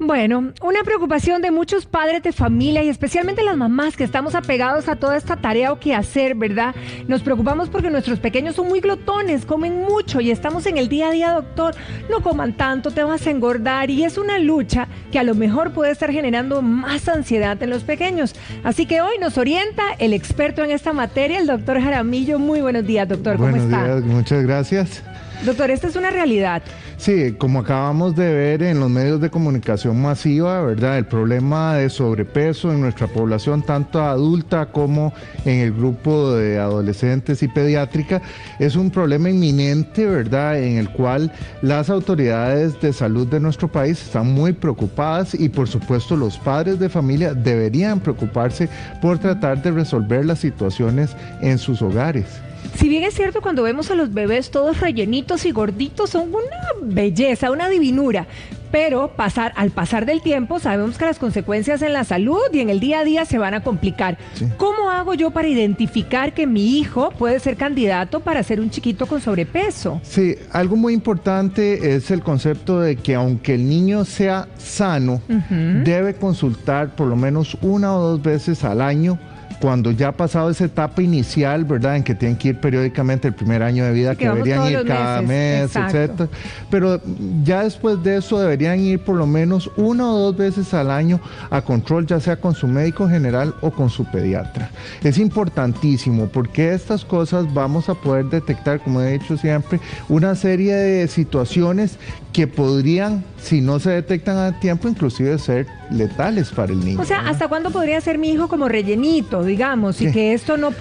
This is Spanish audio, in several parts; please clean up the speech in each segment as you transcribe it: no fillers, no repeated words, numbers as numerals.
Bueno, una preocupación de muchos padres de familia y especialmente las mamás que estamos apegados a toda esta tarea o qué hacer, ¿verdad? Nos preocupamos porque nuestros pequeños son muy glotones, comen mucho y estamos en el día a día, doctor. No coman tanto, te vas a engordar y es una lucha que a lo mejor puede estar generando más ansiedad en los pequeños. Así que hoy nos orienta el experto en esta materia, el doctor Jaramillo. Muy buenos días, doctor. ¿Cómo está? Buenos días, muchas gracias. Doctor, esta es una realidad. Sí, como acabamos de ver en los medios de comunicación masiva, ¿verdad? El problema de sobrepeso en nuestra población, tanto adulta como en el grupo de adolescentes y pediátrica, es un problema inminente, ¿verdad? En el cual las autoridades de salud de nuestro país están muy preocupadas y por supuesto los padres de familia deberían preocuparse por tratar de resolver las situaciones en sus hogares. Si bien es cierto, cuando vemos a los bebés todos rellenitos y gorditos, son una belleza, una divinura, pero al pasar del tiempo sabemos que las consecuencias en la salud y en el día a día se van a complicar. Sí. ¿Cómo hago yo para identificar que mi hijo puede ser candidato para ser un chiquito con sobrepeso? Sí, algo muy importante es el concepto de que aunque el niño sea sano, debe consultar por lo menos 1 o 2 veces al año, cuando ya ha pasado esa etapa inicial, ¿verdad?, en que tienen que ir periódicamente el primer año de vida, que deberían ir cada mes, etcétera. Pero ya después de eso deberían ir por lo menos 1 o 2 veces al año a control, ya sea con su médico general o con su pediatra. Es importantísimo porque estas cosas vamos a poder detectar, como he dicho siempre, una serie de situaciones que podrían, si no se detectan a tiempo, inclusive ser letales para el niño. O sea, ¿hasta cuándo podría ser mi hijo como rellenito, digamos, y que esto no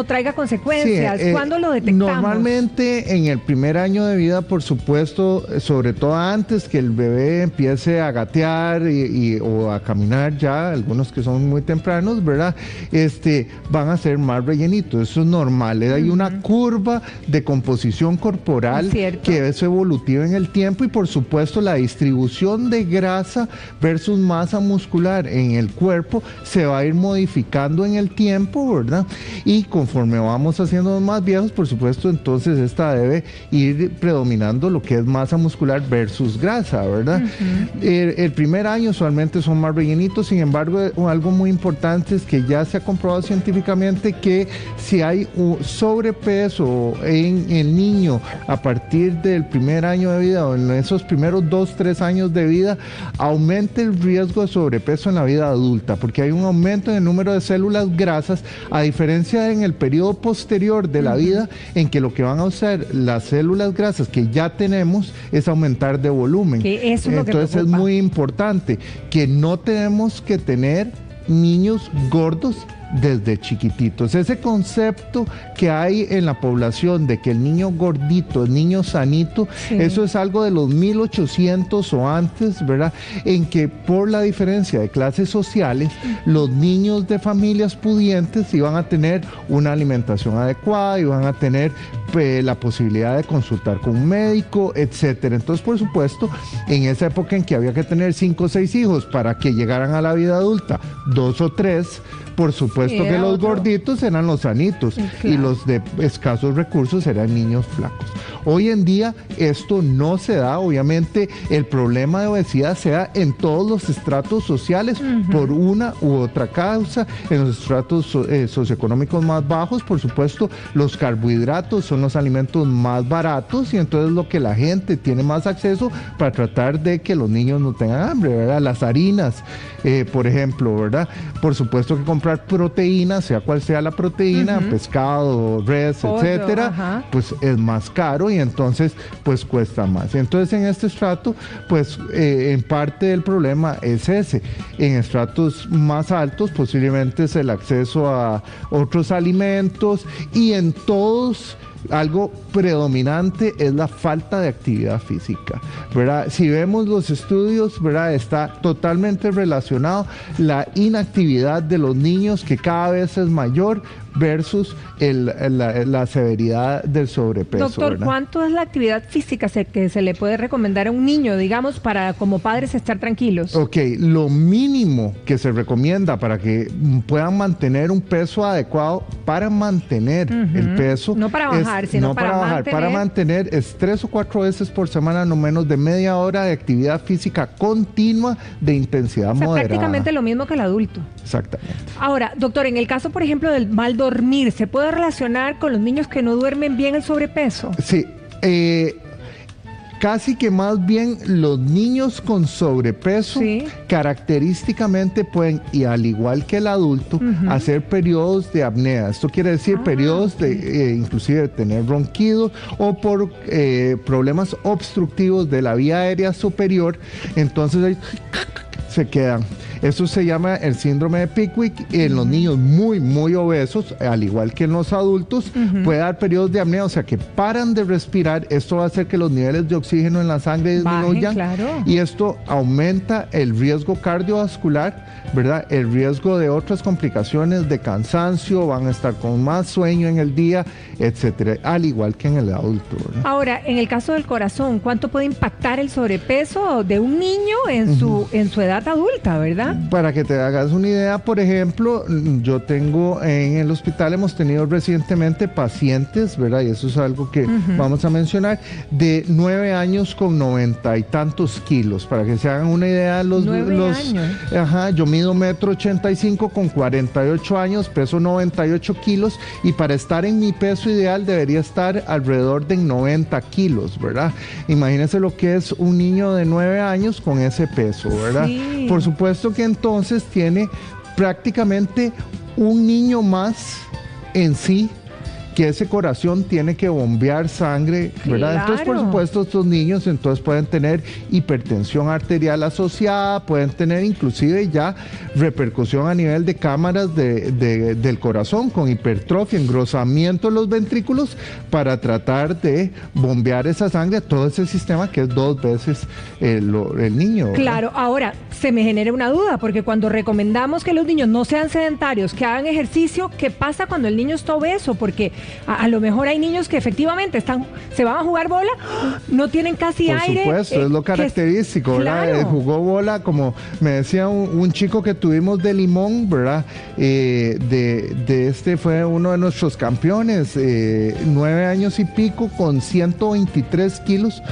traiga consecuencias? Sí, ¿cuándo lo detectamos? Normalmente en el primer año de vida, por supuesto, sobre todo antes que el bebé empiece a gatear o a caminar ya, algunos que son muy tempranos, ¿verdad? Van a ser más rellenitos, eso es normal. Hay una curva de composición corporal que es evolutiva en el tiempo y por supuesto la distribución de grasa versus masa muscular en el cuerpo se va a ir modificando en el tiempo, ¿verdad? Y conforme vamos haciendo más viejos, por supuesto, entonces esta debe ir predominando lo que es masa muscular versus grasa, ¿verdad? El primer año usualmente son más rellenitos, sin embargo, algo muy importante es que ya se ha comprobado científicamente que si hay un sobrepeso en el niño a partir del primer año de vida o en esos primeros 2-3 años de vida, aumenta el riesgo de sobrepeso en la vida adulta, porque hay un aumento en el número de células grasas, a diferencia en el periodo posterior de la vida, en que lo que van a hacer las células grasas que ya tenemos es aumentar de volumen. Entonces es muy importante que no tenemos que tener niños gordos desde chiquititos. Ese concepto que hay en la población de que el niño gordito, el niño sanito, eso es algo de los 1800 o antes, ¿verdad? En que por la diferencia de clases sociales, los niños de familias pudientes iban a tener una alimentación adecuada, iban a tener la posibilidad de consultar con un médico, etcétera. Entonces, por supuesto, en esa época en que había que tener 5 o 6 hijos para que llegaran a la vida adulta, 2 o 3, por supuesto que los gorditos eran los sanitos y los de escasos recursos eran niños flacos. Hoy en día esto no se da, obviamente el problema de obesidad se da en todos los estratos sociales por una u otra causa. En los estratos socioeconómicos más bajos, por supuesto, los carbohidratos son los alimentos más baratos y entonces lo que la gente tiene más acceso para tratar de que los niños no tengan hambre, ¿verdad? Las harinas, por ejemplo, ¿verdad? Por supuesto que comprar proteína, sea cual sea la proteína, pescado, res, pollo, etcétera, pues es más caro y entonces pues cuesta más. Entonces en este estrato pues en parte del problema es ese. En estratos más altos posiblemente es el acceso a otros alimentos y en todos algo predominante es la falta de actividad física, ¿verdad? Si vemos los estudios, ¿verdad?, está totalmente relacionado la inactividad de los niños, que cada vez es mayor, versus la severidad del sobrepeso. Doctor, ¿verdad? ¿cuánto es la actividad física que se le puede recomendar a un niño, digamos, para como padres estar tranquilos? Ok, lo mínimo que se recomienda para que puedan mantener un peso adecuado, para mantener el peso. No para bajar, sino no para bajar, mantener. para mantener es 3 o 4 veces por semana, no menos de media hora de actividad física continua de intensidad O sea, moderada. prácticamente lo mismo que el adulto. Exactamente. Ahora, doctor, en el caso, por ejemplo, del mal dormir, ¿se puede relacionar con los niños que no duermen bien el sobrepeso? Sí, casi que más bien los niños con sobrepeso Sí. característicamente pueden, y al igual que el adulto, hacer periodos de apnea. Esto quiere decir periodos de inclusive de tener ronquidos o por problemas obstructivos de la vía aérea superior. Entonces ahí se quedan. Eso se llama el síndrome de Pickwick. En los niños muy, muy obesos, al igual que en los adultos, puede dar periodos de apnea, o sea que paran de respirar. Esto va a hacer que los niveles de oxígeno en la sangre disminuyan. Claro. Y esto aumenta el riesgo cardiovascular, ¿verdad? El riesgo de otras complicaciones de cansancio, van a estar con más sueño en el día, etcétera, al igual que en el adulto, ¿verdad? Ahora, en el caso del corazón, ¿cuánto puede impactar el sobrepeso de un niño en su edad adulta, verdad? Para que te hagas una idea, por ejemplo, yo tengo en el hospital, hemos tenido recientemente pacientes, ¿verdad? Y eso es algo que vamos a mencionar, de 9 años con 90 y tantos kilos. Para que se hagan una idea, 9 años. Ajá, yo mido 1,85 m con 48 años, peso 98 kilos, y para estar en mi peso ideal debería estar alrededor de 90 kilos, ¿verdad? Imagínense lo que es un niño de 9 años con ese peso, ¿verdad? Sí. Por supuesto que entonces tiene prácticamente un niño más en sí, que ese corazón tiene que bombear sangre, ¿verdad? Claro. Entonces, por supuesto, estos niños entonces pueden tener hipertensión arterial asociada, pueden tener inclusive ya repercusión a nivel de cámaras del corazón, con hipertrofia, engrosamiento de los ventrículos, para tratar de bombear esa sangre a todo ese sistema que es 2 veces el niño, ¿verdad? Claro, ahora se me genera una duda, porque cuando recomendamos que los niños no sean sedentarios, que hagan ejercicio, ¿qué pasa cuando el niño está obeso? Porque a lo mejor hay niños que efectivamente se van a jugar bola, no tienen casi aire. Por supuesto, es lo característico, ¿verdad? Claro. Jugó bola, como me decía un chico que tuvimos de Limón, ¿verdad? Fue uno de nuestros campeones, 9 años y pico, con 123 kilos.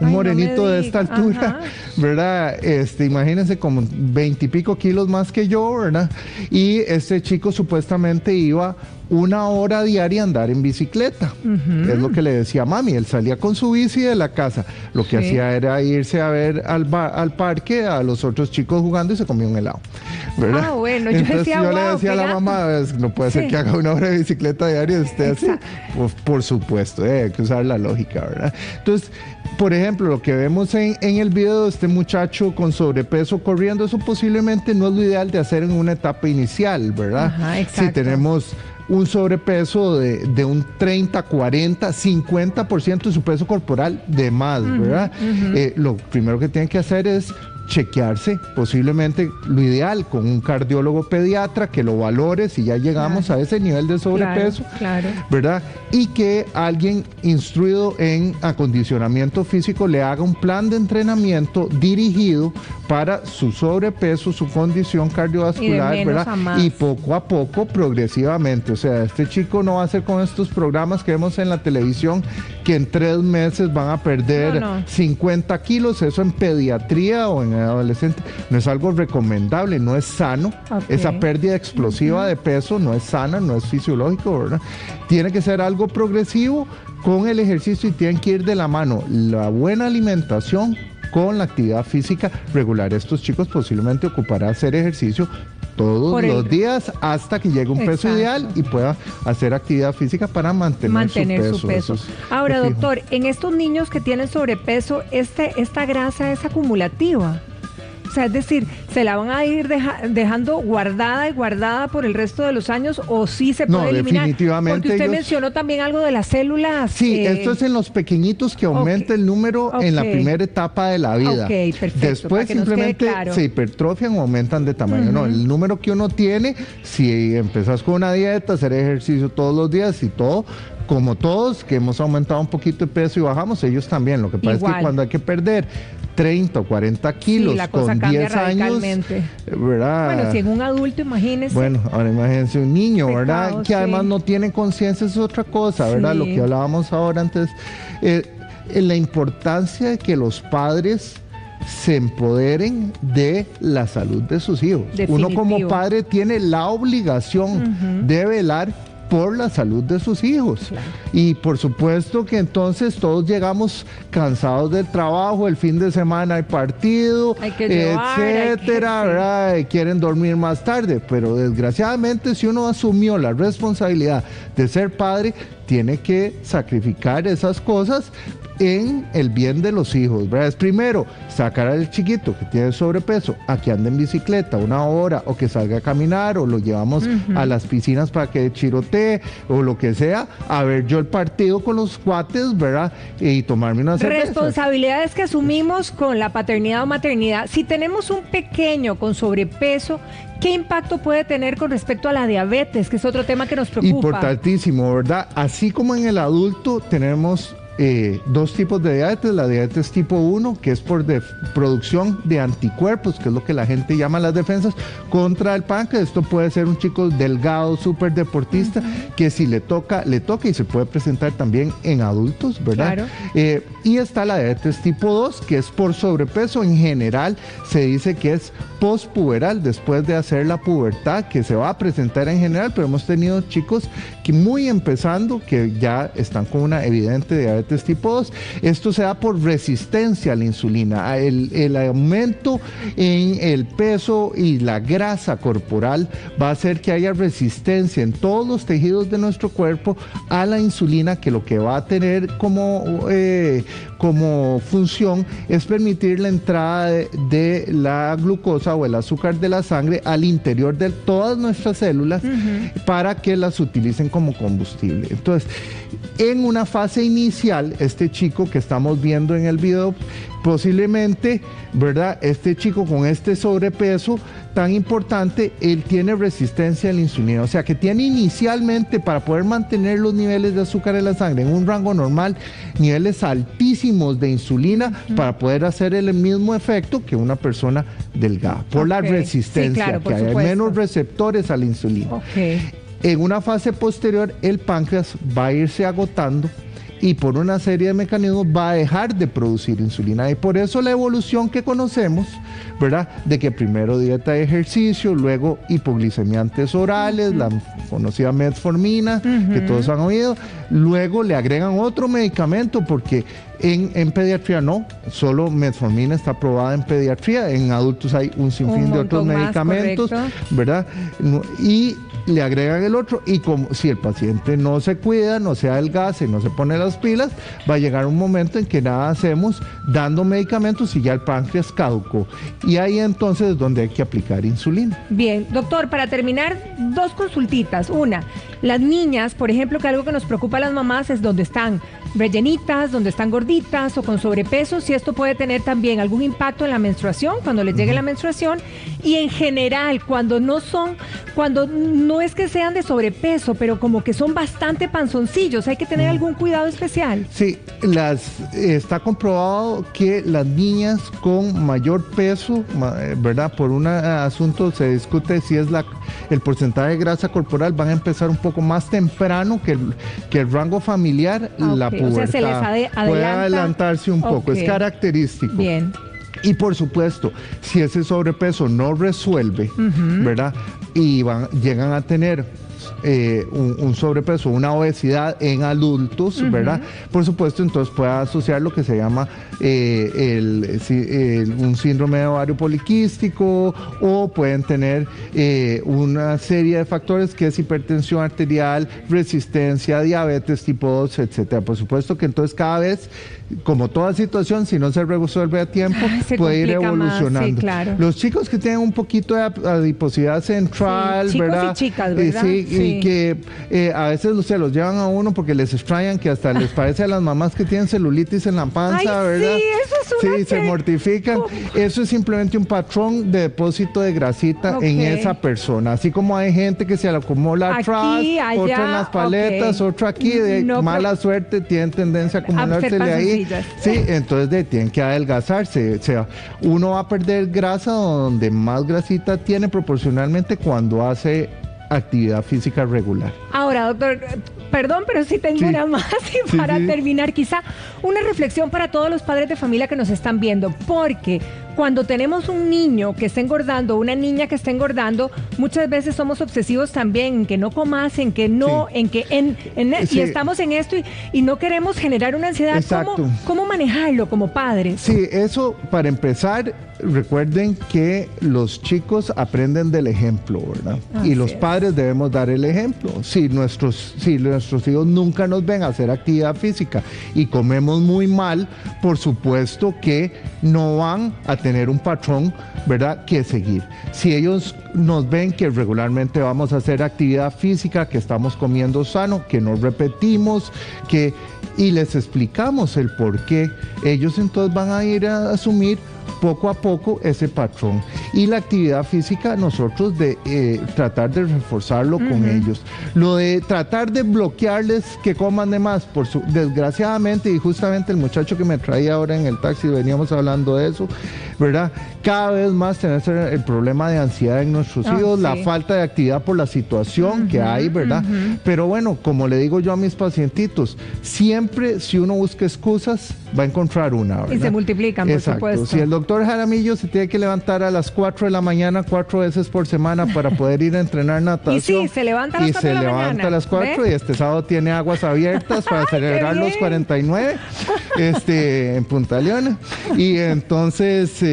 Un Ay, morenito no me de esta diga. altura, Ajá. ¿verdad? Imagínense, como 20 y pico kilos más que yo, ¿verdad? Y este chico supuestamente iba 1 hora diaria a andar en bicicleta. Es lo que le decía mami. Él salía con su bici de la casa. Lo que Sí. hacía era irse a ver al parque a los otros chicos jugando y se comía un helado, ¿verdad? Ah, bueno, yo Entonces decía, yo le "Wow, decía a qué la gato". mamá, no puede ser Sí. que haga 1 hora de bicicleta diaria y esté así. Exacto. Pues, por supuesto, hay que usar la lógica, ¿verdad? Entonces, por ejemplo, lo que vemos en el video de este muchacho con sobrepeso corriendo, eso posiblemente no es lo ideal de hacer en una etapa inicial, ¿verdad? Ajá, exacto. Si tenemos un sobrepeso de un 30, 40, 50% de su peso corporal de más, ¿verdad? Lo primero que tienen que hacer es chequearse, posiblemente lo ideal con un cardiólogo pediatra que lo valore si ya llegamos a ese nivel de sobrepeso, Claro. ¿verdad? Y que alguien instruido en acondicionamiento físico le haga un plan de entrenamiento dirigido para su sobrepeso, su condición cardiovascular, Y de menos ¿verdad? a más. Y poco a poco, progresivamente. O sea, este chico no va a ser con estos programas que vemos en la televisión que en 3 meses van a perder No. 50 kilos. Eso en pediatría o en adolescente no es algo recomendable, no es sano. Ok. Esa pérdida explosiva de peso no es sana, no es fisiológico, ¿verdad? Tiene que ser algo progresivo con el ejercicio y tienen que ir de la mano la buena alimentación con la actividad física regular. Estos chicos posiblemente ocupará hacer ejercicio todos los días hasta que llegue un peso Exacto. ideal y pueda hacer actividad física para mantener su peso. Eso es Ahora, fijo. doctor, en estos niños que tienen sobrepeso, esta grasa es acumulativa. sea, es decir, ¿se la van a ir dejando guardada y guardada por el resto de los años o sí se puede eliminar? Definitivamente. Porque usted mencionó también algo de las células. Sí, esto es en los pequeñitos que aumenta el número en la primera etapa de la vida. Ok, perfecto. Después simplemente se hipertrofian o aumentan de tamaño. No, el número que uno tiene, si empezás con una dieta, hacer ejercicio todos los días y todo, como todos que hemos aumentado un poquito de peso y bajamos, ellos también. Lo que pasa es que cuando hay que perder 30 o 40 kilos con 10 años, ¿verdad? Bueno, si en un adulto, imagínese. Bueno, ahora imagínense un niño, ¿verdad? Que además no tiene conciencia, es otra cosa, ¿verdad? Sí. Lo que hablábamos ahora antes, la importancia de que los padres se empoderen de la salud de sus hijos. Definitivo. Uno como padre tiene la obligación de velar por la salud de sus hijos. Claro. Y por supuesto que entonces todos llegamos cansados del trabajo, el fin de semana hay partido, etcétera, ¿verdad? Y quieren dormir más tarde, pero desgraciadamente si uno asumió la responsabilidad de ser padre, tiene que sacrificar esas cosas en el bien de los hijos, ¿verdad? Es primero sacar al chiquito que tiene sobrepeso a que ande en bicicleta 1 hora o que salga a caminar o lo llevamos a las piscinas para que chirotee o lo que sea, a ver yo el partido con los cuates, ¿verdad? Y tomarme una cerveza. Responsabilidades que asumimos con la paternidad o maternidad. Si tenemos un pequeño con sobrepeso, ¿qué impacto puede tener con respecto a la diabetes, que es otro tema que nos preocupa? Importantísimo, ¿verdad? Así como en el adulto tenemos 2 tipos de diabetes, la diabetes tipo 1, que es por producción de anticuerpos, que es lo que la gente llama las defensas contra el páncreas. Esto puede ser un chico delgado, súper deportista, que si le toca y se puede presentar también en adultos, ¿verdad? Claro. Y está la diabetes tipo 2, que es por sobrepeso. En general se dice que es postpuberal, después de hacer la pubertad, que se va a presentar en general, pero hemos tenido chicos que muy empezando, que ya están con una evidente diabetes tipo 2. Esto se da por resistencia a la insulina. El aumento en el peso y la grasa corporal va a hacer que haya resistencia en todos los tejidos de nuestro cuerpo a la insulina, que lo que va a tener como función es permitir la entrada de la glucosa o el azúcar de la sangre al interior de todas nuestras células para que las utilicen como combustible. Entonces, en una fase inicial, este chico que estamos viendo en el video, posiblemente, ¿verdad? Este chico con este sobrepeso tan importante, él tiene resistencia a la insulina, o sea que tiene inicialmente, para poder mantener los niveles de azúcar en la sangre en un rango normal, niveles altísimos de insulina para poder hacer el mismo efecto que una persona delgada, por la resistencia, sí, claro, que hay menos receptores a la insulina. En una fase posterior, el páncreas va a irse agotando y por una serie de mecanismos va a dejar de producir insulina. Y por eso la evolución que conocemos, ¿verdad? De que primero dieta de ejercicio, luego hipoglicemiantes orales, la conocida metformina, que todos han oído, luego le agregan otro medicamento, porque en pediatría no, solo metformina está aprobada en pediatría, en adultos hay un sinfín de otros medicamentos, ¿verdad? Y le agregan el otro, y como si el paciente no se cuida, no se adelgaza y no se pone las pilas, va a llegar un momento en que nada hacemos dando medicamentos y ya el páncreas caducó. Y ahí entonces es donde hay que aplicar insulina. Bien, doctor, para terminar, 2 consultitas. Una, las niñas, por ejemplo, que algo que nos preocupa a las mamás es donde están rellenitas, donde están gorditas o con sobrepeso, si esto puede tener también algún impacto en la menstruación, cuando les llegue la menstruación, y en general, cuando no es que sean de sobrepeso, pero como que son bastante panzoncillos, hay que tener algún cuidado especial. Sí, está comprobado que las niñas con mayor peso, ¿verdad? Por un asunto se discute si es el porcentaje de grasa corporal, van a empezar un poco más temprano que el rango familiar, la pubertad. O sea, se les puede adelantarse un poco, es característico. Bien. Y por supuesto, si ese sobrepeso no resuelve, ¿verdad? Y llegan a tener tenemos un sobrepeso, una obesidad en adultos, ¿verdad? Por supuesto, entonces puede asociar lo que se llama un síndrome de ovario poliquístico, o pueden tener una serie de factores que es hipertensión arterial, resistencia, diabetes tipo 2, etcétera. Por supuesto que entonces cada vez, como toda situación, si no se resuelve a tiempo, puede ir evolucionando. Más, sí, claro. Los chicos que tienen un poquito de adiposidad central, sí, chicos ¿verdad? Y chicas, ¿verdad? Sí. Y que a veces se los llevan a uno porque les extrañan, que hasta les parece a las mamás que tienen celulitis en la panza, ¿verdad? Sí, eso es una... Sí, se mortifican. Eso es simplemente un patrón de depósito de grasita en esa persona. Así como hay gente que se le acumula atrás, allá, otra en las paletas, otra aquí, de mala suerte, tienen tendencia a acumulársele ahí. Sí, entonces tienen que adelgazarse. O sea, uno va a perder grasa donde más grasita tiene proporcionalmente cuando hace actividad física regular. Ahora, doctor, perdón, pero sí tengo una más, y para terminar, quizá una reflexión para todos los padres de familia que nos están viendo, porque cuando tenemos un niño que está engordando, una niña que está engordando, muchas veces somos obsesivos también en que no comas, en que no, y estamos en esto y no queremos generar una ansiedad. Exacto. ¿Cómo manejarlo como padres? Sí, eso para empezar, recuerden que los chicos aprenden del ejemplo, ¿verdad? Y los padres debemos dar el ejemplo. Si nuestros hijos nunca nos ven hacer actividad física y comemos muy mal, por supuesto que no van a tener un patrón, ¿verdad?, que seguir. Si ellos nos ven que regularmente vamos a hacer actividad física, que estamos comiendo sano, que no repetimos, y les explicamos el por qué, ellos entonces van a ir a asumir poco a poco ese patrón. Y la actividad física, nosotros tratar de reforzarlo con ellos. Lo de tratar de bloquearles que coman de más, desgraciadamente, y justamente el muchacho que me traía ahora en el taxi, veníamos hablando de eso, ¿verdad? Cada vez más tenemos el problema de ansiedad en nuestros hijos, la falta de actividad por la situación que hay, ¿verdad? Pero bueno, como le digo yo a mis pacientitos, siempre si uno busca excusas, va a encontrar una, ¿verdad? Y se multiplican, por supuesto. Si el doctor Jaramillo se tiene que levantar a las 4 de la mañana 4 veces por semana para poder ir a entrenar natación. Y sí, se levanta a las 4 de la mañana. Y se levanta a las 4, y este sábado tiene aguas abiertas para celebrar los 49 en Punta Leona. Y entonces,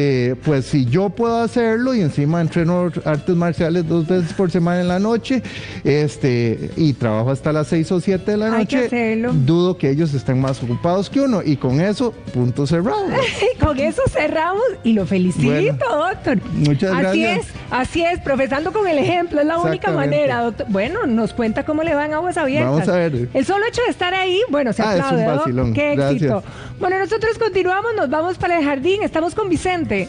pues si yo puedo hacerlo y encima entreno artes marciales 2 veces por semana en la noche, y trabajo hasta las 6 o 7 de la noche, dudo que ellos estén más ocupados que uno. Y con eso, punto cerrado. Con eso cerramos y lo felicito, doctor. Muchas gracias. Así es, profesando con el ejemplo, es la única manera, doctor. Bueno, nos cuenta cómo le van aguas abiertas. Vamos a ver. El solo hecho de estar ahí, bueno, se aplaude, es un vacilón. Qué éxito. Bueno, nosotros continuamos, nos vamos para el jardín, estamos con Vicente.